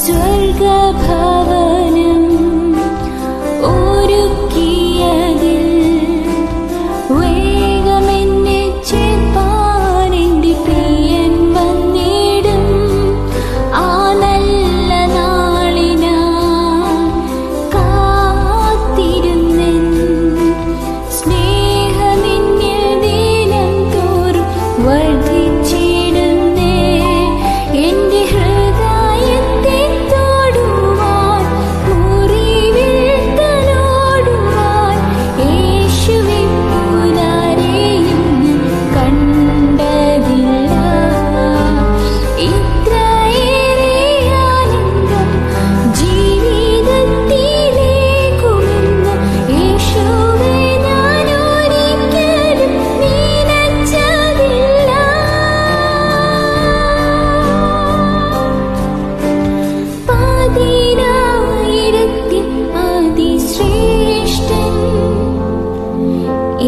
സ്വർഗഭവനം ഒരുക്കിയതിൽ വേഗമെന്നെ ചേർപ്പാൻ എൻ്റെ പ്രിയൻ വന്നിടും. ആ നല്ല നാളിനായി കാത്തിരുന്നെൻ സ്നേഹമെന്നിൽ ദിനം തോറും വർദ്ധിച്ചിടുന്നേ. എൻ്റെ ഹൃദയത്തെ തൊടുവാൻ മുറിവിൽ തലോടുവാൻ യേശുവെ പോലാരെയും ഞാൻ കണ്ടതില്ല. ഇത്രയേറെ ആനന്ദം ജീവിതത്തിലേക്കുമെന്ന് യേശുവെ ഞാൻ ഒരിക്കലും നിനച്ചതില്ല. പതിനായിരത്തിൽ അതിശ്രേഷ്ഠൻ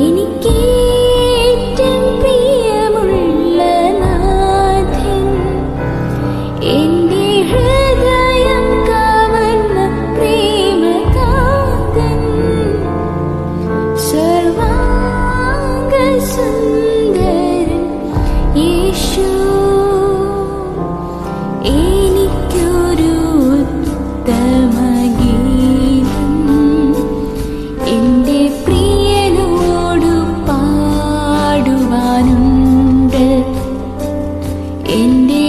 എനിക്കേറ്റം പ്രിയമുള്ള നാഥൻ, എൻ്റെ ഹൃദയം കവർന്ന പ്രേമകാന്തൻ, സർവാംഗസുന്ദരൻ യേശു എനിക്കൊരു ഉത്തമഗീതം എൻ്റെ പ്രിയനോടു പാടുവാനുണ്ട്. എൻ്റെ